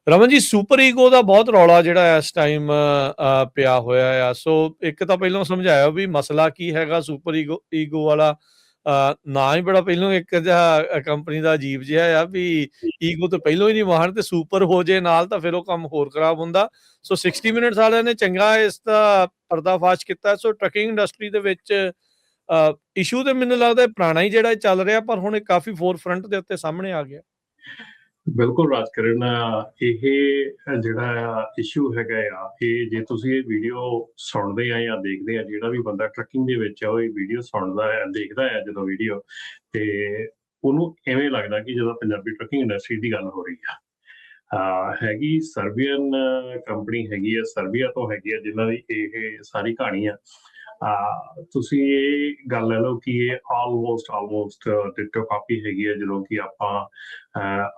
Raman ji, super ego ਦਾ ਬਹੁਤ ਰੌਲਾ ਜਿਹੜਾ ਇਸ ਟਾਈਮ ਪਿਆ ਹੋਇਆ ਆ। ਸੋ ਇੱਕ ਤਾਂ ਪਹਿਲਾਂ ਸਮਝਾਇਆ ਵੀ ਮਸਲਾ ਕੀ ਹੈਗਾ ਸੁਪਰ ਈਗੋ ਵਾਲਾ। ਨਾ ਹੀ ਬੜਾ ਪਹਿਲਾਂ ਇੱਕ ਜਿਹਾ ਕੰਪਨੀ ਦਾ ਅਜੀਬ ਜਿਹਾ ਆ ਵੀ ਈਗੋ ਤੋਂ ਪਹਿਲਾਂ ਹੀ ਨਹੀਂ ਮਾਹਰ ਤੇ ਸੁਪਰ ਹੋ ਜੇ ਨਾਲ ਤਾਂ ਫਿਰ ਉਹ ਕੰਮ ਹੋਰ ਖਰਾਬ ਹੁੰਦਾ। ਸੋ 60 ਮਿੰਟਸ ਵਾਲਿਆਂ ਨੇ ਚੰਗਾ ਇਸ ਦਾ ਪਰਦਾਫਾਸ਼ ਕੀਤਾ। ਸੋ ਟਰੱਕਿੰਗ ਇੰਡਸਟਰੀ ਦੇ ਵਿੱਚ ਇਸ਼ੂ ਤੇ ਮੈਨੂੰ ਲੱਗਦਾ ਪੁਰਾਣਾ ਹੀ ਜਿਹੜਾ ਚੱਲ ਰਿਹਾ, ਪਰ ਹੁਣ ਇਹ ਕਾਫੀ ਫੋਰ ਫਰੰਟ ਦੇ ਉੱਤੇ ਸਾਹਮਣੇ ਆ ਗਿਆ। ਬਿਲਕੁਲ ਰਾਜਕਰਨ, ਇਹ ਜਿਹੜਾ ਇਸ਼ੂ ਹੈਗਾ ਆ, ਇਹ ਜੇ ਤੁਸੀਂ ਇਹ ਵੀਡੀਓ ਸੁਣਦੇ ਆ ਜਾਂ ਦੇਖਦੇ ਆ, ਜਿਹੜਾ ਵੀ ਬੰਦਾ ਟਰੱਕਿੰਗ ਦੇ ਵਿੱਚ ਆ ਉਹ ਇਹ ਵੀਡੀਓ ਸੁਣਦਾ ਆ, ਦੇਖਦਾ ਆ ਜਦੋਂ ਵੀਡੀਓ, ਤੇ ਉਹਨੂੰ ਐਵੇਂ ਲੱਗਦਾ ਕਿ ਜਦੋਂ ਪੰਜਾਬੀ ਟਰੱਕਿੰਗ ਇੰਡਸਟਰੀ ਦੀ ਗੱਲ ਹੋ ਰਹੀ ਆ। ਹੈਗੀ ਸਰਬੀਅਨ ਕੰਪਨੀ ਹੈਗੀ ਆ, ਸਰਬੀਆ ਤੋਂ ਹੈਗੀ ਆ, ਜਿਨ੍ਹਾਂ ਦੀ ਇਹ ਸਾਰੀ ਕਹਾਣੀ ਆ। ਤੁਸੀਂ ਇਹ ਗੱਲ ਲੈ ਲਓ ਕਿ ਇਹ ਆਲਮੋਸਟ ਡਿਟੋ ਕਾਪੀ ਹੈਗੀ ਆ ਜਦੋਂ ਕਿ ਆਪਾਂ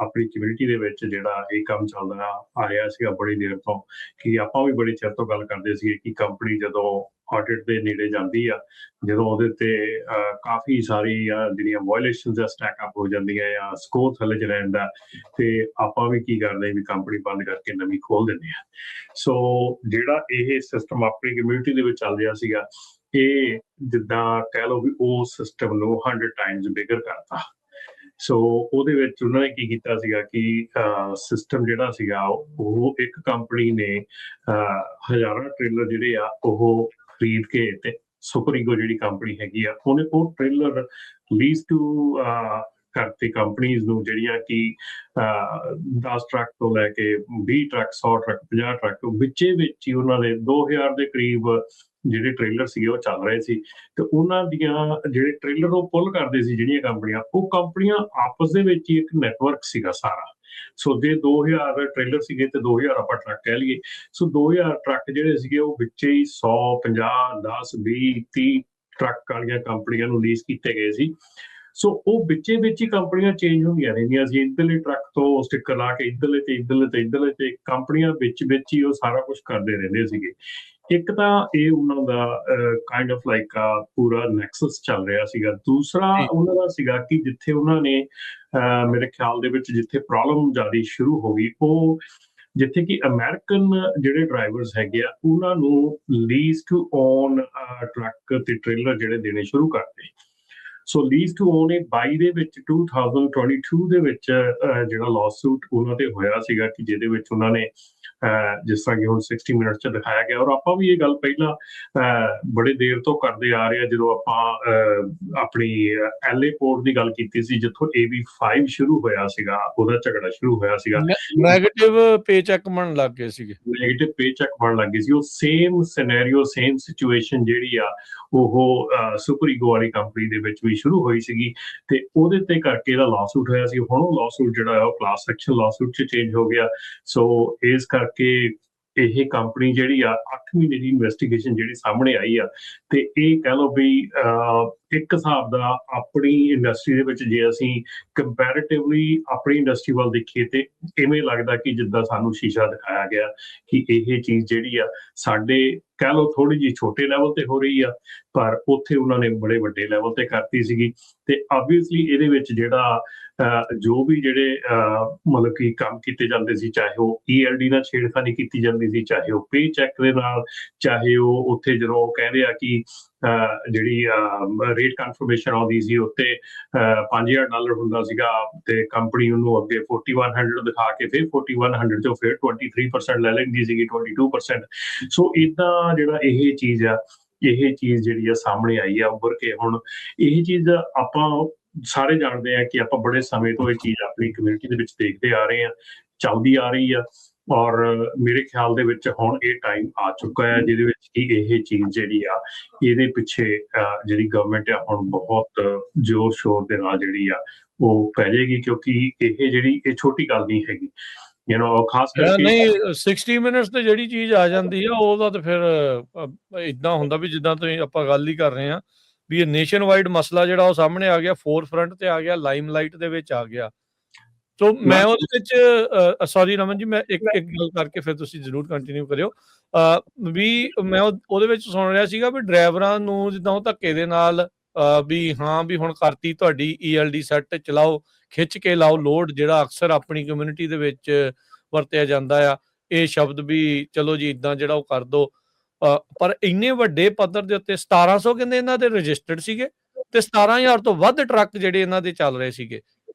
ਆਪਣੀ ਕਮਿਊਨਿਟੀ ਦੇ ਵਿੱਚ ਜਿਹੜਾ ਇਹ ਕੰਮ ਚੱਲਦਾ ਆ ਰਿਹਾ ਸੀਗਾ ਬੜੀ ਦੇਰ ਤੋਂ, ਕਿ ਆਪਾਂ ਵੀ ਬੜੀ ਚਿਰ ਤੋਂ ਗੱਲ ਕਰਦੇ ਸੀਗੇ ਕਿ ਕੰਪਨੀ ਜਦੋਂ ਆਡਿਟ ਦੇ ਨੇੜੇ ਜਾਂਦੀ ਆ, ਜਦੋਂ ਉਹਦੇ ਤੇ ਕਾਫੀ ਸਾਰੀ ਜਿਹੜੀਆਂ ਵਾਇਲੇਸ਼ਨਸ ਆ ਸਟੈਕ ਅਪ ਹੋ ਜਾਂਦੀਆਂ ਆ, ਸਕੋਰ ਥੱਲੇ ਚ ਰਹਿੰਦਾ, ਤੇ ਆਪਾਂ ਵੀ ਕੀ ਕਰਦੇ ਵੀ ਕੰਪਨੀ ਬੰਦ ਕਰਕੇ ਨਵੀਂ ਖੋਲ ਦਿੰਦੇ ਆ। ਸੋ ਜਿਹੜਾ ਇਹ ਸਿਸਟਮ ਆਪਣੀ ਕਮਿਊਨਿਟੀ ਦੇ ਵਿੱਚ ਚੱਲ ਰਿਹਾ ਸੀਗਾ, ਇਹ ਜਿੱਦਾਂ ਕਹਿ ਲਓ ਵੀ ਉਹ ਸਿਸਟਮ ਨੂੰ 100 ਟਾਈਮਸ ਬਿਗਰ ਕਰਤਾ। ਸੋ ਉਹਦੇ ਵਿੱਚ ਉਹਨਾਂ ਨੇ ਕੀ ਕੀਤਾ ਸੀਗਾ ਕਿ ਸਿਸਟਮ ਜਿਹੜਾ ਸੀਗਾ ਉਹ ਇੱਕ ਕੰਪਨੀ ਨੇ ਹਜ਼ਾਰਾਂ ਟ੍ਰੇਲਰ ਜਿਹੜੇ ਆ ਉਹ ਖਰੀਦ ਕੇ, ਤੇ ਸੁਪਰ ਈਗੋ ਜਿਹੜੀ ਕੰਪਨੀ ਹੈਗੀ ਆ ਉਹਨੇ ਉਹ ਟ੍ਰੇਲਰ ਲੀਜ਼ ਟੂ ਕਰਤੇ ਕੰਪਨੀਜ਼ ਨੂੰ, ਜਿਹੜੀਆਂ ਕਿ 10 ਟਰੱਕ ਤੋਂ ਲੈ ਕੇ 20 ਟਰੱਕ, 100 ਟਰੱਕ, 50 ਟਰੱਕ ਵਿੱਚੇ ਵਿੱਚ ਹੀ ਉਹਨਾਂ ਦੇ 2000 ਦੇ ਕਰੀਬ ਜਿਹੜੇ ਟ੍ਰੇਲਰ ਸੀਗੇ ਉਹ ਚੱਲ ਰਹੇ ਸੀ। ਤੇ ਉਹਨਾਂ ਦੀਆਂ ਜਿਹੜੇ ਟ੍ਰੇਲਰ ਉਹ ਪੁੱਲ ਕਰਦੇ ਸੀ ਜਿਹੜੀਆਂ ਕੰਪਨੀਆਂ, ਉਹ ਕੰਪਨੀਆਂ ਆਪਸ ਦੇ ਵਿੱਚ ਹੀ ਇੱਕ ਨੈਟਵਰਕ ਸੀਗਾ ਸਾਰਾ। ਸੋ ਜੇ 2000 ਟ੍ਰੇਲਰ ਸੀਗੇ ਤੇ 2000 ਆਪਾਂ ਟਰੱਕ ਕਹਿ ਲਈਏ, ਸੋ 2000 ਟਰੱਕ ਜਿਹੜੇ ਸੀਗੇ ਉਹ ਵਿੱਚੇ ਹੀ 100, 50, 10, 20, 30 ਟਰੱਕ ਵਾਲੀਆਂ ਕੰਪਨੀਆਂ ਨੂੰ ਲੀਜ਼ ਕੀਤੇ ਗਏ ਸੀ। ਸੋ ਉਹ ਵਿੱਚੇ ਵਿੱਚ ਹੀ ਕੰਪਨੀਆਂ ਚੇਂਜ ਹੁੰਦੀਆਂ ਰਹਿੰਦੀਆਂ ਸੀ, ਇੱਧਰਲੇ ਟਰੱਕ ਤੋਂ ਸਟਿੱਕਰ ਲਾ ਕੇ ਇੱਧਰਲੇ ਤੇ ਇੱਧਰਲੇ ਤੇ ਇੱਧਰਲੇ ਤੇ, ਕੰਪਨੀਆਂ ਵਿੱਚ ਹੀ ਉਹ ਸਾਰਾ ਕੁਝ ਕਰਦੇ ਰਹਿੰਦੇ ਸੀਗੇ। ਇੱਕ ਤਾਂ ਇਹ ਉਹਨਾਂ ਦਾ ਕਾਈਂਡ ਆਫ ਲਾਈਕ ਪੂਰਾ ਨੈਕਸਸ ਚੱਲ ਰਿਹਾ ਸੀਗਾ। ਦੂਸਰਾ ਉਹਨਾਂ ਦਾ ਸੀਗਾ ਕਿ ਜਿੱਥੇ ਉਹਨਾਂ ਨੇ ਮੇਰੇ ਖਿਆਲ ਦੇ ਵਿੱਚ ਜਿੱਥੇ ਪ੍ਰੋਬਲਮ ਜ਼ਿਆਦਾ ਸ਼ੁਰੂ ਹੋ ਗਈ, ਉਹ ਜਿੱਥੇ ਕਿ ਅਮਰੀਕਨ ਜਿਹੜੇ ਡਰਾਈਵਰਸ ਹੈਗੇ ਆ ਉਹਨਾਂ ਨੂੰ ਲੀਜ਼ ਟੂ ਓਨ ਟਰੱਕ ਤੇ ਟ੍ਰੇਲਰ ਜਿਹੜੇ ਦੇਣੇ ਸ਼ੁਰੂ ਕਰਤੇ। ਸੋ ਲੀਜ਼ ਟੂ ਓਨ 22 ਦੇ ਵਿੱਚ 2022 ਦੇ ਵਿੱਚ ਜਿਹੜਾ ਲਾਸੂਟ ਉਹਨਾਂ ਤੇ ਹੋਇਆ ਸੀਗਾ ਕਿ ਜਿਹਦੇ ਵਿੱਚ ਉਹਨਾਂ ਨੇ ਜਿਸ ਤਰ੍ਹਾਂ ਕਿ ਹੁਣ 60 ਮਿੰਟ 'ਚ ਦਿਖਾਇਆ ਗਿਆ, ਔਰ ਆਪਾਂ ਵੀ ਇਹ ਗੱਲ ਪਹਿਲਾਂ ਬੜੇ ਦੇਰ ਤੋਂ ਕਰਦੇ ਆ ਰਹੇ ਆ, ਜਦੋਂ ਆਪਾਂ ਆਪਣੀ LA ਪੋਰਟ ਦੀ ਗੱਲ ਕੀਤੀ ਸੀ, ਜਿੱਥੋਂ AB5 ਸ਼ੁਰੂ ਹੋਇਆ ਸੀਗਾ, ਉਹਦਾ ਝਗੜਾ ਸ਼ੁਰੂ ਹੋਇਆ ਸੀਗਾ, ਨੈਗੇਟਿਵ ਪੇ ਚੈੱਕ ਬਣਨ ਲੱਗ ਗਏ ਸੀਗੇ, ਨੈਗੇਟਿਵ ਪੇ ਚੈੱਕ ਬਣਨ ਲੱਗ ਗਏ ਸੀ। ਉਹ ਸੇਮ ਸਿਨੈਰੀਓ, ਸੇਮ ਸਿਚੁਏਸ਼ਨ ਜਿਹੜੀ ਆ ਉਹ ਸੁਪਰ ਈਗੋ ਵਾਲੀ ਕੰਪਨੀ ਦੇ ਵਿੱਚ ਵੀ ਸ਼ੁਰੂ ਹੋਈ ਸੀਗੀ, ਤੇ ਉਹਦੇ ਤੇ ਕਰਕੇ ਇਹਦਾ ਲਾਸੂਟ ਹੋਇਆ ਸੀ। ਹੁਣ ਉਹ ਲਾਸੂਟ ਜਿਹੜਾ ਹੈ ਉਹ ਕਲਾਸ ਐਕਸ਼ਨ ਲਾਸੂਟ 'ਚ ਚੇਂਜ ਹੋ ਗਿਆ। ਸੋ ਇਸ ਕਰਕੇ ਇਹ ਕੰਪਨੀ ਜਿਹੜੀ ਆ 8 ਮਹੀਨੇ ਦੀ ਇਨਵੈਸਟੀਗੇਸ਼ਨ ਜਿਹੜੀ ਸਾਹਮਣੇ ਆਈ ਆ, ਤੇ ਇਹ ਕਹਿ ਲਓ ਵੀ ਇੱਕ ਹਿਸਾਬ ਦਾ ਆਪਣੀ ਇੰਡਸਟਰੀ ਦੇ ਵਿੱਚ ਜੇ ਅਸੀਂ ਕੰਪੈਰੀਟਿਵਲੀ ਆਪਣੀ ਇੰਡਸਟਰੀ ਵੱਲ ਦੇਖੀਏ, ਤੇ ਇਵੇਂ ਲੱਗਦਾ ਕਿ ਜਿੱਦਾਂ ਸਾਨੂੰ ਸ਼ੀਸ਼ਾ ਦਿਖਾਇਆ ਗਿਆ ਕਿ ਇਹ ਚੀਜ਼ ਜਿਹੜੀ ਆ ਸਾਡੇ ਕਹਿ ਲਓ ਥੋੜੀ ਜਿਹੀ ਛੋਟੇ ਲੈਵਲ ਤੇ ਹੋ ਰਹੀ ਆ, ਪਰ ਉੱਥੇ ਉਹਨਾਂ ਨੇ ਬੜੇ ਵੱਡੇ ਲੈਵਲ ਤੇ ਕਰਤੀ ਸੀਗੀ। ਤੇ ਆਬਵੀਅਸਲੀ ਇਹਦੇ ਵਿੱਚ ਜਿਹੜਾ ਜੋ ਵੀ ਜਿਹੜੇ ਮਤਲਬ ਕਿ ਕੰਮ ਕੀਤੇ ਜਾਂਦੇ ਸੀ, ਚਾਹੇ ਉਹ ELD ਨਾਲ ਛੇੜਖਾਨੀ ਕੀਤੀ ਜਾਂਦੀ ਸੀ, ਚਾਹੇ ਉਹ ਪੇ ਚੈੱਕ ਦੇ ਨਾਲ, ਚਾਹੇ ਉਹ ਉੱਥੇ ਜਦੋਂ ਉਹ ਕਹਿੰਦੇ ਆ ਕਿ ਜਿਹੜੀ ਰੇਟ ਕਨਫਰਮੇਸ਼ਨ ਆਉਂਦੀ ਸੀ ਉੱਤੇ $5000 ਹੁੰਦਾ ਸੀਗਾ, ਤੇ ਕੰਪਨੀ ਉਹਨੂੰ ਅੱਗੇ 4100 ਦਿਖਾ ਕੇ ਫਿਰ 4100 ਚੋਂ ਫਿਰ 23% ਲੈ ਲੈਂਦੀ ਸੀਗੀ, 22%। ਸੋ ਏਦਾਂ ਜਿਹੜਾ ਇਹ ਚੀਜ਼ ਆ, ਇਹ ਚੀਜ਼ ਜਿਹੜੀ ਆ ਸਾਹਮਣੇ ਆਈ ਆ ਉੱਭਰ ਕੇ। ਹੁਣ ਇਹ ਚੀਜ਼ ਆਪਾਂ ਸਾਰੇ ਜਾਣਦੇ ਆ ਕਿ ਆਪਾਂ ਬੜੇ ਸਮੇਂ ਤੋਂ ਇਹ ਚੀਜ਼ ਆਪਣੀ ਕਮਿਊਨਿਟੀ ਦੇ ਵਿੱਚ ਦੇਖਦੇ ਆ ਰਹੇ ਆ, ਚੱਲਦੀ ਆ ਰਹੀ ਆ, ਔਰ ਮੇਰੇ ਖਿਆਲ ਦੇ ਵਿੱਚ ਹੁਣ ਇਹ ਟਾਈਮ ਆ ਚੁੱਕਾ ਹੈ ਜਿਹਦੇ ਵਿੱਚ ਕਿ ਇਹ ਚੀਜ਼ ਜਿਹੜੀ ਆ ਇਹਦੇ ਪਿੱਛੇ ਜਿਹੜੀ ਗਵਰਨਮੈਂਟ ਆ ਹੁਣ ਬਹੁਤ ਜ਼ੋਰ ਸ਼ੋਰ ਦੇ ਨਾਲ ਜਿਹੜੀ ਆ ਉਹ ਪੈ ਜਾਏਗੀ, ਕਿਉਂਕਿ ਇਹ ਜਿਹੜੀ ਇਹ ਛੋਟੀ ਗੱਲ ਨਹੀਂ ਹੈਗੀ। ਖਾਸ ਕਰਕੇ ਨਹੀਂ 60 ਮਿੰਟਸ ਤੇ ਜਿਹੜੀ ਚੀਜ਼ ਆ ਜਾਂਦੀ ਆ ਉਹਦਾ ਤੇ ਫਿਰ ਇਦਾਂ ਹੁੰਦਾ ਵੀ ਜਿੱਦਾਂ ਤੁਸੀਂ ਆਪਾਂ ਗੱਲ ਹੀ ਕਰ ਰਹੇ ਆ ਵੀ ਇਹ ਨੇਸ਼ਨ ਵਾਈਡ ਮਸਲਾ ਜਿਹੜਾ ਉਹ ਸਾਹਮਣੇ ਆ ਗਿਆ, ਫੋਰ ਫਰੰਟ ਤੇ ਆ ਗਿਆ, ਲਾਈਮ ਲਾਈਟ ਦੇ ਵਿੱਚ ਆ ਗਿਆ। ਸੋ ਮੈਂ ਉਹਦੇ ਵਿੱਚ ਸੌਰੀ ਰਮਨ ਜੀ, ਮੈਂ ਇੱਕ ਗੱਲ ਕਰਕੇ ਫਿਰ ਤੁਸੀਂ ਜ਼ਰੂਰ ਕੰਟੀਨਿਊ ਕਰਿਓ। ਵੀ ਮੈਂ ਉਹਦੇ ਵਿੱਚ ਸੁਣ ਰਿਹਾ ਸੀਗਾ ਵੀ ਡਰਾਈਵਰਾਂ ਨੂੰ ਜਿੱਦਾਂ ਉਹ ਧੱਕੇ ਦੇ ਨਾਲ ਵੀ ਹਾਂ ਵੀ ਹੁਣ ਕਰਤੀ ਤੁਹਾਡੀ ELD ਸੈੱਟ, ਚਲਾਓ, ਖਿੱਚ ਕੇ ਲਾਓ ਲੋਡ, ਜਿਹੜਾ ਅਕਸਰ ਆਪਣੀ ਕਮਿਊਨਿਟੀ ਦੇ ਵਿੱਚ ਵਰਤਿਆ ਜਾਂਦਾ ਆ। ਇਹ ਸ਼ਬਦ ਵੀ ਚਲੋ ਜੀ ਇੱਦਾਂ ਜਿਹੜਾ ਉਹ ਕਰ ਦਿਓ। ਪਰ ਇੰਨੇ ਵੱਡੇ ਪੱਧਰ ਦੇ ਉੱਤੇ 1700 ਕਹਿੰਦੇ ਇਹਨਾਂ ਦੇ ਰਜਿਸਟਰਡ ਸੀਗੇ ਤੇ 17,000 ਤੋਂ ਵੱਧ ਟਰੱਕ ਜਿਹੜੇ ਇਹਨਾਂ ਦੇ ਚੱਲ ਰਹੇ ਸੀਗੇ।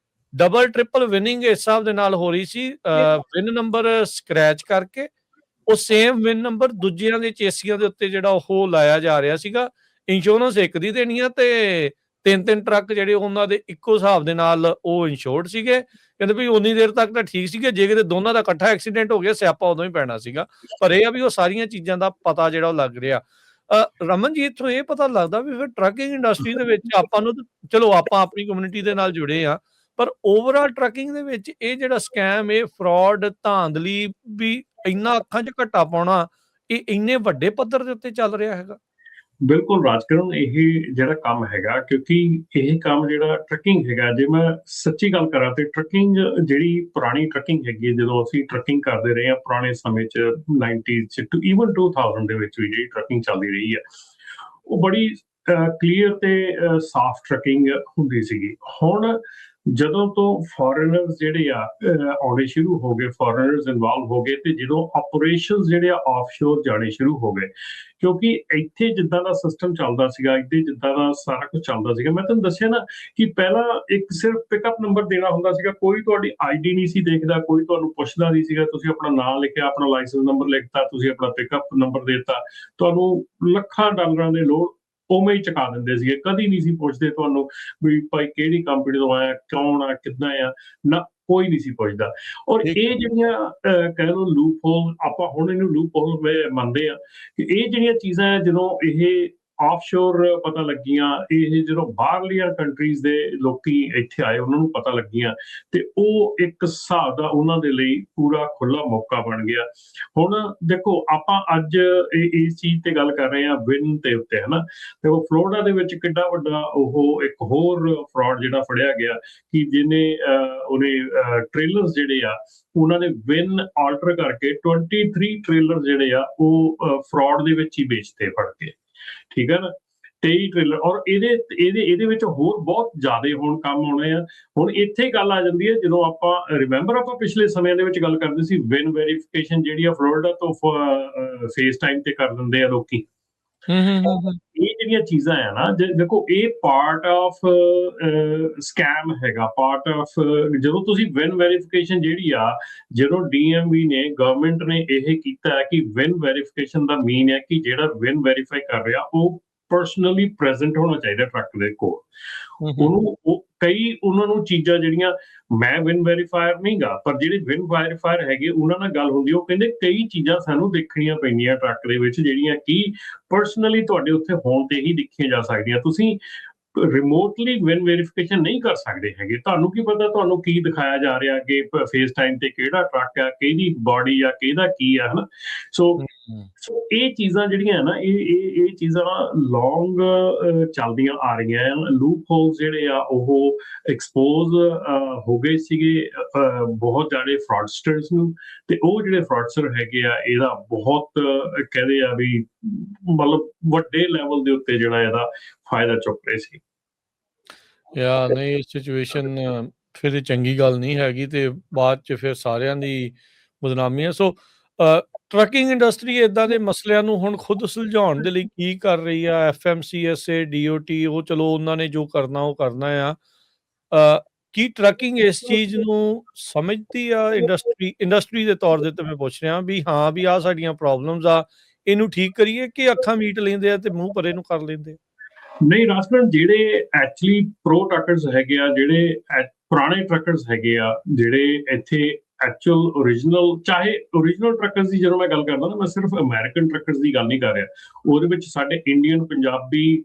ਡਬਲ ਟ੍ਰਿਪਲ ਵਿਨਿੰਗ ਇਸ ਹਿਸਾਬ ਦੇ ਨਾਲ ਹੋ ਰਹੀ ਸੀ। ਵਿਨ ਨੰਬਰ ਸਕ੍ਰੈਚ ਕਰਕੇ ਉਹ ਸੇਮ ਵਿਨ ਨੰਬਰ ਦੂਜਿਆਂ ਦੇ ਚੇਸੀਆਂ ਦੇ ਉੱਤੇ ਜਿਹੜਾ ਉਹ ਲਾਇਆ ਜਾ ਰਿਹਾ ਸੀਗਾ। ਇੰਸ਼ੋਰੈਂਸ ਇੱਕ ਦੀ ਦੇਣੀ ਆ ਤੇ 3-3 ਟਰੱਕ ਜਿਹੜੇ ਉਹਨਾਂ ਦੇ ਇੱਕੋ ਹਿਸਾਬ ਦੇ ਨਾਲ ਉਹ ਇੰਸ਼ੋਰਡ ਸੀਗੇ। ਕਹਿੰਦੇ ਵੀ ਉਨੀ ਦੇਰ ਤੱਕ ਤਾਂ ਠੀਕ ਸੀਗੇ, ਜੇ ਕਿਤੇ ਦੋਨਾਂ ਦਾ ਇਕੱਠਾ ਐਕਸੀਡੈਂਟ ਹੋ ਗਿਆ ਸਿਆਪਾ ਉਦੋਂ ਹੀ ਪੈਣਾ ਸੀਗਾ। ਪਰ ਇਹ ਆ ਵੀ ਉਹ ਸਾਰੀਆਂ ਚੀਜ਼ਾਂ ਦਾ ਪਤਾ ਜਿਹੜਾ ਉਹ ਲੱਗ ਰਿਹਾ। ਰਮਨ ਜੀ, ਇੱਥੋਂ ਇਹ ਪਤਾ ਲੱਗਦਾ ਵੀ ਫਿਰ ਟਰੱਕਿੰਗ ਇੰਡਸਟਰੀ ਦੇ ਵਿੱਚ ਆਪਾਂ ਨੂੰ ਚਲੋ ਆਪਾਂ ਆਪਣੀ ਕਮਿਊਨਿਟੀ ਦੇ ਨਾਲ ਜੁੜੇ ਆ, ਪਰ ਓਵਰਆਲ ਟਰੱਕਿੰਗ ਦੇ ਵਿੱਚ ਇਹ ਜਿਹੜਾ ਸਕੈਮ, ਇਹ ਫਰਾਡ, ਧਾਂਦਲੀ ਵੀ ਇੰਨਾ ਅੱਖਾਂ 'ਚ ਘੱਟਾ ਪਾਉਣਾ, ਇਹ ਇੰਨੇ ਵੱਡੇ ਪੱਧਰ ਦੇ ਉੱਤੇ ਚੱਲ ਰਿਹਾ ਹੈਗਾ। ਬਿਲਕੁਲ ਰਾਜਕਰਨ, ਇਹ ਜਿਹੜਾ ਕੰਮ ਹੈਗਾ, ਕਿਉਂਕਿ ਇਹ ਕੰਮ ਜਿਹੜਾ ਟਰੱਕਿੰਗ ਹੈਗਾ, ਜੇ ਮੈਂ ਸੱਚੀ ਗੱਲ ਕਰਾਂ ਤੇ ਟਰੱਕਿੰਗ ਜਿਹੜੀ ਪੁਰਾਣੀ ਟਰੱਕਿੰਗ ਹੈਗੀ, ਜਦੋਂ ਅਸੀਂ ਟਰੱਕਿੰਗ ਕਰਦੇ ਰਹੇ ਹਾਂ ਪੁਰਾਣੇ ਸਮੇਂ 'ਚ 90s 'ਚ ਈਵਨ 2000 ਦੇ ਵਿੱਚ ਵੀ ਜਿਹੜੀ ਟਰੱਕਿੰਗ ਚੱਲਦੀ ਰਹੀ ਹੈ, ਉਹ ਬੜੀ ਕਲੀਅਰ ਤੇ ਸਾਫ਼ ਟਰੱਕਿੰਗ ਹੁੰਦੀ ਸੀਗੀ। ਹੁਣ ਜਦੋਂ ਤੋਂ ਫੋਰਨਰਸ ਜਿਹੜੇ ਆ ਆਉਣੇ ਸ਼ੁਰੂ ਹੋ ਗਏ, ਫੋਰਨਰਸ ਇਨਵੋਲਵ ਹੋ ਗਏ, ਤੇ ਜਦੋਂ ਆਪਰੇਸ਼ਨਸ ਜਿਹੜੇ ਆ ਆਫਸ਼ੋਰ ਜਾਣੇ ਸ਼ੁਰੂ ਹੋ ਗਏ, ਕਿਉਂਕਿ ਇੱਥੇ ਜਿੱਦਾਂ ਦਾ ਸਿਸਟਮ ਚੱਲਦਾ ਸੀਗਾ, ਇੱਥੇ ਜਿੱਦਾਂ ਦਾ ਸਾਰਾ ਕੁਝ ਚੱਲਦਾ ਸੀਗਾ, ਮੈਂ ਤੁਹਾਨੂੰ ਦੱਸਿਆ ਨਾ ਕਿ ਪਹਿਲਾਂ ਇੱਕ ਸਿਰਫ ਪਿਕਅਪ ਨੰਬਰ ਦੇਣਾ ਹੁੰਦਾ ਸੀਗਾ, ਕੋਈ ਤੁਹਾਡੀ ਆਈਡੀ ਨਹੀਂ ਸੀ ਦੇਖਦਾ, ਕੋਈ ਤੁਹਾਨੂੰ ਪੁੱਛਦਾ ਨਹੀਂ ਸੀਗਾ। ਤੁਸੀਂ ਆਪਣਾ ਨਾਮ ਲਿਖਿਆ, ਆਪਣਾ ਲਾਇਸੈਂਸ ਨੰਬਰ ਲਿਖਤਾ, ਤੁਸੀਂ ਆਪਣਾ ਪਿਕਅਪ ਨੰਬਰ ਦੇਤਾ, ਤੁਹਾਨੂੰ ਲੱਖਾਂ ਡਾਲਰਾਂ ਦੇ ਲੋਡ ਉਵੇਂ ਹੀ ਚੁਕਾ ਦਿੰਦੇ ਸੀਗੇ। ਕਦੀ ਨਹੀਂ ਸੀ ਪੁੱਛਦੇ ਤੁਹਾਨੂੰ ਵੀ ਭਾਈ ਕਿਹੜੀ ਕੰਪਨੀ ਤੋਂ ਆਇਆ, ਕੌਣ ਆ, ਕਿੱਦਾਂ ਆ, ਨਾ ਕੋਈ ਨਹੀਂ ਸੀ ਪੁੱਛਦਾ। ਔਰ ਇਹ ਜਿਹੜੀਆਂ ਕਹਿ ਲਓ ਲੂਪ ਹੋਲ, ਆਪਾਂ ਹੁਣ ਇਹਨੂੰ ਲੂਪ ਹੋਲ ਮੰਨਦੇ ਆ ਕਿ ਇਹ ਜਿਹੜੀਆਂ ਚੀਜ਼ਾਂ ਆ, ਜਦੋਂ ਇਹ ਆਫਸ਼ੋਰ ਪਤਾ ਲੱਗੀਆਂ, ਇਹ ਜਦੋਂ ਬਾਹਰਲੀਆਂ ਕੰਟਰੀਜ਼ ਦੇ ਲੋਕੀ ਇੱਥੇ ਆਏ, ਉਹਨਾਂ ਨੂੰ ਪਤਾ ਲੱਗੀਆਂ, ਤੇ ਉਹ ਇੱਕ ਹਿਸਾਬ ਦਾ ਉਹਨਾਂ ਦੇ ਲਈ ਪੂਰਾ ਖੁੱਲਾ ਮੌਕਾ ਬਣ ਗਿਆ। ਹੁਣ ਦੇਖੋ, ਆਪਾਂ ਅੱਜ ਇਸ ਚੀਜ਼ ਤੇ ਗੱਲ ਕਰ ਰਹੇ ਹਾਂ ਵਿਨ ਦੇ ਉੱਤੇ, ਹਨਾ। ਤੇ ਉਹ ਫਲੋਰੀਡਾ ਦੇ ਵਿੱਚ ਕਿੱਡਾ ਵੱਡਾ ਉਹ ਇੱਕ ਹੋਰ ਫਰਾਡ ਜਿਹੜਾ ਫੜਿਆ ਗਿਆ ਕਿ ਉਹਨੇ ਟ੍ਰੇਲਰਸ ਜਿਹੜੇ ਆ, ਉਹਨਾਂ ਨੇ ਵਿਨ ਆਲਟਰ ਕਰਕੇ 23 ਟ੍ਰੇਲਰ ਜਿਹੜੇ ਆ ਉਹ ਫਰਾਡ ਦੇ ਵਿੱਚ ਹੀ ਵੇਚਤੇ ਫੜ ਕੇ, ਠੀਕ ਹੈ ਨਾ। 23 ਟ੍ਰੇਲਰ, ਔਰ ਇਹਦੇ ਵਿੱਚ ਹੋਰ ਬਹੁਤ ਜ਼ਿਆਦਾ ਹੁਣ ਕੰਮ ਆਉਣੇ ਆ। ਹੁਣ ਇੱਥੇ ਗੱਲ ਆ ਜਾਂਦੀ ਹੈ, ਜਦੋਂ ਆਪਾਂ ਰਿਮੈਂਬਰ ਆਪਾਂ ਪਿਛਲੇ ਸਮਿਆਂ ਦੇ ਵਿੱਚ ਗੱਲ ਕਰਦੇ ਸੀ, ਵਿਨ ਵੈਰੀਫਿਕੇਸ਼ਨ ਜਿਹੜੀ ਆ ਫਲੋਰੀਡਾ ਤੋਂ ਫੇਸ ਟਾਈਮ ਤੇ ਕਰ ਦਿੰਦੇ ਆ ਲੋਕੀ। ਇਹ ਜਿਹੜੀਆਂ ਚੀਜ਼ਾਂ ਆ ਨਾ, ਦੇਖੋ, ਇਹ ਪਾਰਟ ਆਫ ਸਕੈਮ ਹੈਗਾ, ਪਾਰਟ ਆਫ ਜਦੋਂ ਤੁਸੀਂ ਵਿਨ ਵੈਰੀਫਿਕੇਸ਼ਨ ਜਿਹੜੀ ਆ, ਜਦੋਂ DMV ਨੇ, ਗਵਰਨਮੈਂਟ ਨੇ ਇਹ ਕੀਤਾ ਹੈ ਕਿ ਵਿਨ ਵੈਰੀਫਿਕੇਸ਼ਨ ਦਾ ਮੀਨ ਹੈ ਕਿ ਜਿਹੜਾ ਵਿਨ ਵੈਰੀਫਾਈ ਕਰ ਰਿਹਾ ਉਹ ਪਰਸਨਲੀ ਪ੍ਰੈਜ਼ੈਂਟ ਹੋਣਾ ਚਾਹੀਦਾ ਟਰੱਕ ਦੇ ਕੋਲ। ਕਈ ਉਹਨਾਂ ਨੂੰ ਚੀਜ਼ਾਂ ਜਿਹੜੀਆਂ, ਮੈਂ ਵਿਨ ਵੈਰੀਫਾਇਰ ਨਹੀਂ ਗਾ, ਪਰ ਜਿਹੜੇ ਵਿਨ ਵੈਰੀਫਾਇਰ ਹੈਗੇ ਉਹਨਾਂ ਨਾਲ ਗੱਲ ਹੁੰਦੀ, ਉਹ ਕਹਿੰਦੇ ਕਈ ਚੀਜ਼ਾਂ ਸਾਨੂੰ ਦੇਖਣੀਆਂ ਪੈਂਦੀਆਂ ਟਰੱਕ ਦੇ ਵਿੱਚ, ਜਿਹੜੀਆਂ ਕਿ ਪਰਸਨਲੀ ਤੁਹਾਡੇ ਉੱਥੇ ਹੋਣ ਤੇ ਹੀ ਦੇਖੀਆਂ ਜਾ ਸਕਦੀਆਂ। ਤੁਸੀਂ ਰਿਮੋਟਲੀ ਵਿਨ ਵੈਰੀਫਿਕੇਸ਼ਨ ਨਹੀਂ ਕਰ ਸਕਦੇ ਹੈਗੇ। ਤੁਹਾਨੂੰ ਕੀ ਪਤਾ ਤੁਹਾਨੂੰ ਕੀ ਦਿਖਾਇਆ ਜਾ ਰਿਹਾ ਕਿ ਫੇਸ ਟਾਈਮ ਤੇ ਕਿਹੜਾ ਟਰੱਕ ਆ, ਕਿਹਦੀ ਬਾਡੀ ਆ, ਕਿਹਦਾ ਕੀ ਆ, ਹਨਾ। ਸੋ ਇਹ ਚੀਜ਼ਾਂ ਜਿਹੜੀਆਂ ਨਾ, ਇਹ ਚੀਜ਼ਾਂ ਲੌਂਗ ਚੱਲਦੀਆਂ ਆ ਰਹੀਆਂ ਆ। ਲੂਪ ਹੋਲਸ ਜਿਹੜੇ ਆ ਉਹ ਐਕਸਪੋਜ਼ ਹੋ ਗਏ ਸੀਗੇ ਬਹੁਤ ਜ਼ਿਆਦਾ ਫਰਾਡਸਟਰਸ ਨੂੰ, ਤੇ ਉਹ ਜਿਹੜੇ ਫਰਾਡਸਟਰ ਹੈਗੇ ਆ, ਇਹਦਾ ਬਹੁਤ ਕਹਿੰਦੇ ਆ ਵੀ ਮਤਲਬ ਵੱਡੇ ਲੈਵਲ ਦੇ ਉੱਤੇ ਜਿਹੜਾ ਇਹਦਾ ਫਾਇਦਾ ਚੁੱਕ ਰਹੇ ਸੀ। ਨਹੀਂ, ਇਹ ਸਿਚੁਏਸ਼ਨ ਫਿਰ ਇਹ ਚੰਗੀ ਗੱਲ ਨਹੀਂ ਹੈਗੀ, ਤੇ ਬਾਅਦ 'ਚ ਫਿਰ ਸਾਰਿਆਂ ਦੀ ਬਦਨਾਮੀ ਹੈ। ਸੋ ਟਰੱਕਿੰਗ ਇੰਡਸਟਰੀ ਇੱਦਾਂ ਦੇ ਮਸਲਿਆਂ ਨੂੰ ਹੁਣ ਖੁਦ ਸੁਲਝਾਉਣ ਦੇ ਲਈ ਕੀ ਕਰ ਰਹੀ ਆ? FMCSA, DOT, ਉਹ ਚਲੋ ਉਹਨਾਂ ਨੇ ਜੋ ਕਰਨਾ ਉਹ ਕਰਨਾ ਆ। ਕੀ ਟਰੱਕਿੰਗ ਇਸ ਚੀਜ਼ ਨੂੰ ਸਮਝਦੀ ਆ? ਇੰਡਸਟਰੀ ਦੇ ਤੌਰ ਦੇ ਉੱਤੇ ਮੈਂ ਪੁੱਛ ਰਿਹਾ ਵੀ ਹਾਂ, ਵੀ ਆਹ ਸਾਡੀਆਂ ਪ੍ਰੋਬਲਮਸ ਆ, ਇਹਨੂੰ ਠੀਕ ਕਰੀਏ, ਕਿ ਅੱਖਾਂ ਮੀਟ ਲੈਂਦੇ ਆ ਤੇ ਮੂੰਹ ਪਰੇ ਨੂੰ ਕਰ ਲੈਂਦੇ? ਨਹੀਂ ਰਾਜਕਰਨ, ਜਿਹੜੇ ਐਕਚੁਅਲੀ ਪ੍ਰੋ ਟਰੱਕਰਸ ਹੈਗੇ ਆ, ਜਿਹੜੇ ਪੁਰਾਣੇ ਟਰੱਕਰਸ ਹੈਗੇ ਆ, ਜਿਹੜੇ ਇੱਥੇ ਐਕਚੁਅਲ ਓਰੀਜਨਲ, ਚਾਹੇ ਓਰੀਜਨਲ ਟਰੱਕਰਸ ਦੀ ਜਦੋਂ ਮੈਂ ਗੱਲ ਕਰਦਾ ਨਾ, ਮੈਂ ਸਿਰਫ ਅਮਰੀਕਨ ਟਰੱਕਰਸ ਦੀ ਗੱਲ ਨਹੀਂ ਕਰ ਰਿਹਾ। ਉਹਦੇ ਵਿੱਚ ਸਾਡੇ ਇੰਡੀਅਨ, ਪੰਜਾਬੀ,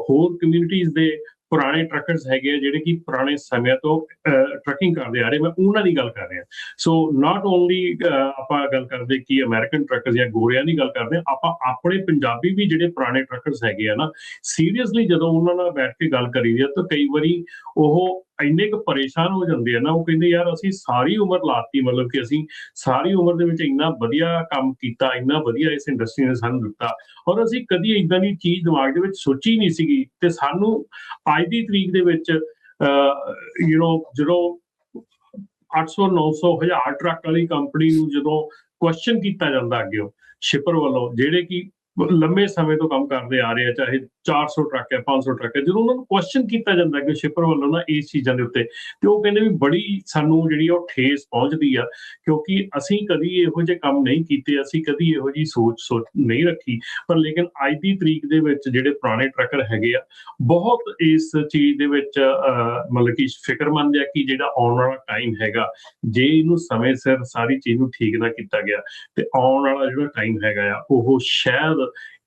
ਹੋਰ ਕਮਿਊਨਿਟੀਜ਼ ਦੇ ਪੁਰਾਣੇ ਟਰੱਕਰਸ ਹੈਗੇ ਆ, ਜਿਹੜੇ ਕਿ ਪੁਰਾਣੇ ਸਮਿਆਂ ਤੋਂ ਟਰੱਕਿੰਗ ਕਰਦੇ ਆ ਰਹੇ, ਮੈਂ ਉਹਨਾਂ ਦੀ ਗੱਲ ਕਰ ਰਿਹਾ। ਸੋ ਨਾਟ ਓਨਲੀ ਆਪਾਂ ਗੱਲ ਕਰਦੇ ਕਿ ਅਮਰੀਕਨ ਟਰੱਕਰਸ ਜਾਂ ਗੋਰਿਆਂ ਦੀ ਗੱਲ ਕਰਦੇ, ਆਪਾਂ ਆਪਣੇ ਪੰਜਾਬੀ ਵੀ ਜਿਹੜੇ ਪੁਰਾਣੇ ਟਰੱਕਰਸ ਹੈਗੇ ਆ ਨਾ, ਸੀਰੀਅਸਲੀ ਜਦੋਂ ਉਹਨਾਂ ਨਾਲ ਬੈਠ ਕੇ ਗੱਲ ਕਰੀ ਦੀ ਆ, ਤਾਂ ਕਈ ਵਾਰੀ ਉਹ ਇੰਨੇ ਕੁ ਪਰੇਸ਼ਾਨ ਹੋ ਜਾਂਦੇ ਆ ਨਾ, ਉਹ ਕਹਿੰਦੇ ਯਾਰ ਅਸੀਂ ਸਾਰੀ ਉਮਰ ਲਾਤੀ, ਮਤਲਬ ਕਿ ਅਸੀਂ ਸਾਰੀ ਉਮਰ ਦੇ ਵਿੱਚ ਇੰਨਾ ਵਧੀਆ ਕੰਮ ਕੀਤਾ, ਇੰਨਾ ਵਧੀਆ ਇਸ ਇੰਡਸਟਰੀ ਨੇ ਸਾਨੂੰ ਦਿੱਤਾ, ਔਰ ਅਸੀਂ ਕਦੀ ਏਦਾਂ ਦੀ ਚੀਜ਼ ਦਿਮਾਗ ਦੇ ਵਿੱਚ ਸੋਚੀ ਨਹੀਂ ਸੀਗੀ। ਤੇ ਸਾਨੂੰ ਅੱਜ ਦੀ ਤਰੀਕ ਦੇ ਵਿੱਚ ਜਦੋਂ 800 900 1000 ਟਰੱਕ ਵਾਲੀ ਕੰਪਨੀ ਨੂੰ ਜਦੋਂ ਕੁਐਸਚਨ ਕੀਤਾ ਜਾਂਦਾ ਅੱਗੇ ਸ਼ਿਪਰ ਵੱਲੋਂ, ਜਿਹੜੇ ਕਿ ਲੰਮੇ ਸਮੇਂ ਤੋਂ ਕੰਮ ਕਰਦੇ ਆ ਰਹੇ ਆ, ਚਾਹੇ 400 ਟਰੱਕ ਹੈ 500 ਟਰੱਕ ਹੈ, ਜਦੋਂ ਉਹਨਾਂ ਨੂੰ ਕੁਐਸਚਨ ਕੀਤਾ ਜਾਂਦਾ ਕਿ ਸ਼ਿਪਰ ਵੱਲੋਂ ਨਾ ਇਸ ਚੀਜ਼ਾਂ ਦੇ ਉੱਤੇ, ਤੇ ਉਹ ਕਹਿੰਦੇ ਵੀ ਬੜੀ ਸਾਨੂੰ ਜਿਹੜੀ ਉਹ ਠੇਸ ਪਹੁੰਚਦੀ ਆ, ਕਿਉਂਕਿ ਅਸੀਂ ਕਦੀ ਇਹੋ ਜਿਹੇ ਕੰਮ ਨਹੀਂ ਕੀਤੇ, ਅਸੀਂ ਕਦੀ ਇਹੋ ਜਿਹੀ ਸੋਚ ਨਹੀਂ ਰੱਖੀ। ਪਰ ਲੇਕਿਨ ਅੱਜ ਦੀ ਤਰੀਕ ਦੇ ਵਿੱਚ ਜਿਹੜੇ ਪੁਰਾਣੇ ਟਰੱਕਰ ਹੈਗੇ ਆ, ਬਹੁਤ ਇਸ ਚੀਜ਼ ਦੇ ਵਿੱਚ ਮਤਲਬ ਕਿ ਫਿਕਰਮੰਦ ਆ ਕਿ ਜਿਹੜਾ ਆਉਣ ਵਾਲਾ ਟਾਈਮ ਹੈਗਾ, ਜੇ ਇਹਨੂੰ ਸਮੇਂ ਸਿਰ ਸਾਰੀ ਚੀਜ਼ ਨੂੰ ਠੀਕ ਨਾ ਕੀਤਾ ਗਿਆ, ਤੇ ਆਉਣ ਵਾਲਾ ਜਿਹੜਾ ਟਾਈਮ ਹੈਗਾ ਆ, ਉਹ ਸ਼ਾਇਦ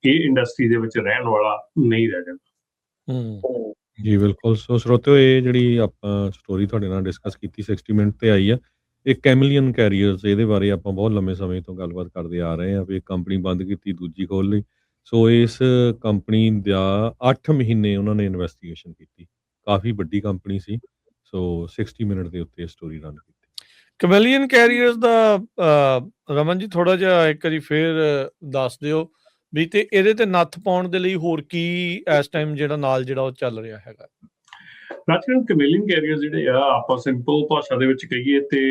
ਇਹ ਇੰਡਸਟਰੀ ਦੇ ਵਿੱਚ ਰਹਿਣ ਵਾਲਾ ਨਹੀਂ ਰਹਿ ਜਾਣਾ। ਜੀ ਬਿਲਕੁਲ। ਸੋ ਸਰੋਤਿਓ, ਇਹ ਜਿਹੜੀ ਆਪਾਂ ਸਟੋਰੀ ਤੁਹਾਡੇ ਨਾਲ ਡਿਸਕਸ ਕੀਤੀ 60 ਮਿੰਟ ਤੇ ਆਈ ਆ, ਇਹ ਕੈਮਲੀਅਨ ਕੈਰੀਅਰਸ, ਇਹਦੇ ਬਾਰੇ ਆਪਾਂ ਬਹੁਤ ਲੰਮੇ ਸਮੇਂ ਤੋਂ ਗੱਲਬਾਤ ਕਰਦੇ ਆ ਰਹੇ ਹਾਂ ਵੀ ਇੱਕ ਕੰਪਨੀ ਬੰਦ ਕੀਤੀ, ਦੂਜੀ ਖੋਲ੍ਹ ਲਈ। ਸੋ ਇਸ ਕੰਪਨੀ ਦਾ 8 ਮਹੀਨੇ ਉਹਨਾਂ ਨੇ ਇਨਵੈਸਟੀਗੇਸ਼ਨ ਕੀਤੀ, ਕਾਫੀ ਵੱਡੀ ਕੰਪਨੀ ਸੀ। ਸੋ 60 ਮਿੰਟ ਦੇ ਉੱਤੇ ਸਟੋਰੀ ਰਨ ਕੀਤੀ। ਕੈਮਲੀਅਨ ਕੈਰੀਅਰਸ ਦਾ ਰਮਨ ਜੀ ਥੋੜਾ ਜਿਹਾ ਇੱਕ ਵਾਰੀ ਫੇਰ ਦੱਸ ਦਿਓ ਵੀ, ਤੇ ਇਹਦੇ ਤੇ ਨੱਥ ਪਾਉਣ ਦੇ ਲਈ ਹੋਰ ਕੀ ਇਸ ਟਾਈਮ ਜਿਹੜਾ ਨਾਲ ਜਿਹੜਾ ਉਹ ਚੱਲ ਰਿਹਾ ਹੈਗਾ। ਰਾਜਕਰਨ, ਕੈਮਲੀਅਨ ਕੈਰੀਅਰ ਜਿਹੜੇ ਆ, ਆਪਾਂ ਸਿੰਪਲ ਭਾਸ਼ਾ ਦੇ ਵਿੱਚ ਕਹੀਏ ਤੇ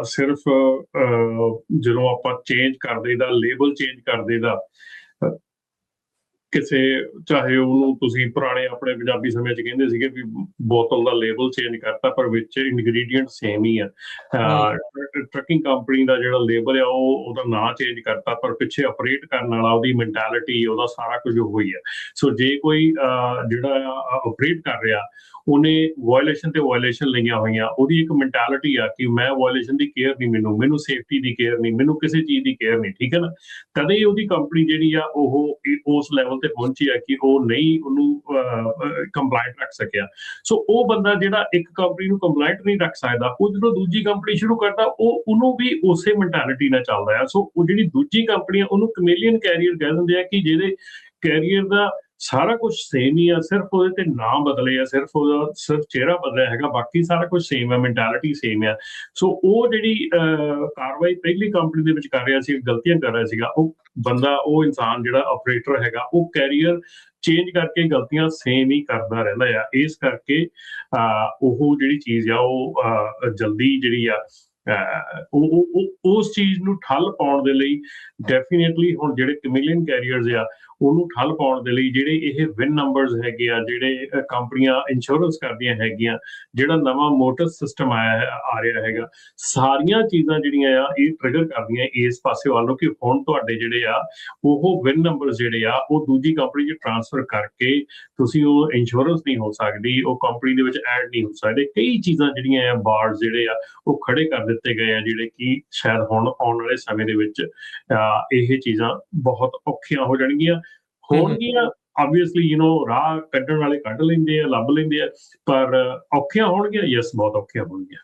ਸਿਰਫ ਜਦੋਂ ਆਪਾਂ ਚੇਂਜ ਕਰ ਦੇਈਦਾ, ਲੇਬਲ ਚੇਂਜ ਕਰ ਦੇਈਦਾ ਕਿਸੇ, ਚਾਹੇ ਉਹਨੂੰ ਤੁਸੀਂ ਪੁਰਾਣੇ ਆਪਣੇ ਪੰਜਾਬੀ ਸਮੇਂ 'ਚ ਕਹਿੰਦੇ ਸੀਗੇ ਵੀ ਬੋਤਲ ਦਾ ਲੇਬਲ ਚੇਂਜ ਕਰਤਾ, ਪਰ ਵਿੱਚ ਇੰਗਰੀਡੀਐਂਟ ਸੇਮ ਹੀ ਆ। ਟਰੱਕਿੰਗ ਕੰਪਨੀ ਦਾ ਜਿਹੜਾ ਲੇਬਲ ਆ, ਉਹ ਉਹਦਾ ਨਾਂ ਚੇਂਜ ਕਰਤਾ, ਪਰ ਪਿੱਛੇ ਆਪਰੇਟ ਕਰਨ ਵਾਲਾ, ਉਹਦੀ ਮੈਂਟੈਲਿਟੀ, ਉਹਦਾ ਸਾਰਾ ਕੁਝ ਉਹੀ ਆ। ਸੋ ਜੇ ਕੋਈ ਜਿਹੜਾ ਆਪਰੇਟ ਕਰ ਰਿਹਾ, ਉਹਨੇ ਵਾਇਲੇਸ਼ਨ ਤੇ ਵਾਇਲੇਸ਼ਨ ਲਈਆਂ ਹੋਈਆਂ, ਉਹਦੀ ਇੱਕ ਮੈਂਟੈਲਿਟੀ ਆ ਕਿ ਮੈਂ ਵਾਇਲੇਸ਼ਨ ਦੀ ਕੇਅਰ ਨਹੀਂ, ਮੈਨੂੰ ਸੇਫਟੀ ਦੀ ਕੇਅਰ ਨਹੀਂ, ਮੈਨੂੰ ਕਿਸੇ ਚੀਜ਼ ਦੀ ਕੇਅਰ ਨਹੀਂ, ਠੀਕ ਹੈ ਨਾ। ਕਦੇ ਉਹਦੀ ਕੰਪਨੀ ਜਿਹੜੀ ਆ ਉਹ ਉਸ ਲੈਵਲ ਤੇ ਪਹੁੰਚੀ ਆ ਕਿ ਉਹ ਨਹੀਂ ਉਹਨੂੰ ਕੰਪਲਾਇੰਟ ਰੱਖ ਸਕਿਆ। ਸੋ ਉਹ ਬੰਦਾ ਜਿਹੜਾ ਇੱਕ ਕੰਪਨੀ ਨੂੰ ਕੰਪਲਾਇੰਟ ਨਹੀਂ ਰੱਖ ਸਕਦਾ, ਉਹ ਜਦੋਂ ਦੂਜੀ ਕੰਪਨੀ ਸ਼ੁਰੂ ਕਰਦਾ, ਉਹਨੂੰ ਵੀ ਉਸੇ ਮੈਂਟੈਲਿਟੀ ਨਾਲ ਚੱਲਦਾ ਆ। ਸੋ ਉਹ ਜਿਹੜੀ ਦੂਜੀ ਕੰਪਨੀ ਆ, ਉਹਨੂੰ ਕੈਮਲੀਅਨ ਕੈਰੀਅਰ ਕਹਿ ਦਿੰਦੇ ਆ ਕਿ ਜਿਹਦੇ ਕੈਰੀਅਰ ਦਾ ਸਾਰਾ ਕੁਝ ਸੇਮ ਹੀ ਆ, ਸਿਰਫ ਉਹਦੇ ਤੇ ਨਾਮ ਬਦਲੇ ਆ, ਸਿਰਫ ਚਿਹਰਾ ਬਦਲਿਆ ਹੈਗਾ, ਬਾਕੀ ਸਾਰਾ ਕੁਝ ਸੇਮ ਆ, ਮੈਂਟੈਲਿਟੀ ਸੇਮ ਆ। ਸੋ ਉਹ ਜਿਹੜੀ ਕਾਰਵਾਈ ਪਹਿਲੀ ਕੰਪਨੀ ਦੇ ਵਿੱਚ ਕਰ ਰਿਹਾ ਸੀ, ਗਲਤੀਆਂ ਕਰ ਰਿਹਾ ਸੀਗਾ, ਉਹ ਬੰਦਾ, ਉਹ ਇਨਸਾਨ ਜਿਹੜਾ ਆਪਰੇਟਰ ਹੈਗਾ, ਉਹ ਕੈਰੀਅਰ ਚੇਂਜ ਕਰਕੇ ਗਲਤੀਆਂ ਸੇਮ ਹੀ ਕਰਦਾ ਰਹਿੰਦਾ ਆ। ਇਸ ਕਰਕੇ ਉਹ ਜਿਹੜੀ ਚੀਜ਼ ਆ, ਉਹ ਜਲਦੀ ਜਿਹੜੀ ਆ ਉਸ ਚੀਜ਼ ਨੂੰ ਠੱਲ ਪਾਉਣ ਦੇ ਲਈ ਡੈਫੀਨੇਟਲੀ ਹੁਣ ਜਿਹੜੇ ਕੈਮਲੀਅਨ ਕੈਰੀਅਰਸ ਆ, ਉਹਨੂੰ ਠੱਲ ਪਾਉਣ ਦੇ ਲਈ ਜਿਹੜੇ ਇਹ ਵਿਨ ਨੰਬਰਸ ਹੈਗੇ ਆ, ਜਿਹੜੇ ਕੰਪਨੀਆਂ ਇੰਸ਼ੋਰੈਂਸ ਕਰਦੀਆਂ ਹੈਗੀਆਂ, ਜਿਹੜਾ ਨਵਾਂ ਮੋਟਰ ਸਿਸਟਮ ਆ ਰਿਹਾ ਹੈਗਾ, ਸਾਰੀਆਂ ਚੀਜ਼ਾਂ ਜਿਹੜੀਆਂ ਆ, ਇਹ ਟ੍ਰਿਗਰ ਕਰਦੀਆਂ ਇਸ ਪਾਸੇ ਵੱਲ ਨੂੰ ਕਿ ਹੁਣ ਤੁਹਾਡੇ ਜਿਹੜੇ ਆ ਉਹ ਵਿਨ ਨੰਬਰਸ ਜਿਹੜੇ ਆ, ਉਹ ਦੂਜੀ ਕੰਪਨੀ 'ਚ ਟ੍ਰਾਂਸਫਰ ਕਰਕੇ ਤੁਸੀਂ ਉਹ ਇੰਸ਼ੋਰੈਂਸ ਨਹੀਂ ਹੋ ਸਕਦੀ, ਉਹ ਕੰਪਨੀ ਦੇ ਵਿੱਚ ਐਡ ਨਹੀਂ ਹੋ ਸਕਦੇ। ਕਈ ਚੀਜ਼ਾਂ ਜਿਹੜੀਆਂ ਆ, ਬਾਰਡਸ ਜਿਹੜੇ ਆ, ਉਹ ਖੜੇ ਕਰ ਦਿੱਤੇ ਗਏ ਆ, ਜਿਹੜੇ ਕਿ ਸ਼ਾਇਦ ਹੁਣ ਆਉਣ ਵਾਲੇ ਸਮੇਂ ਦੇ ਵਿੱਚ ਇਹ ਚੀਜ਼ਾਂ ਬਹੁਤ ਔਖੀਆਂ ਹੋ ਜਾਣਗੀਆਂ। ਆਬਵੀਅਸਲੀ ਰਾਹ ਕੱਢਣ ਵਾਲੇ ਕੱਢ ਲੈਂਦੇ ਆ, ਲੱਭ ਲੈਂਦੇ ਆ, ਪਰ ਔਖੀਆਂ ਹੋਣਗੀਆਂ, ਯੈਸ, ਬਹੁਤ ਔਖੀਆਂ ਹੋਣਗੀਆਂ।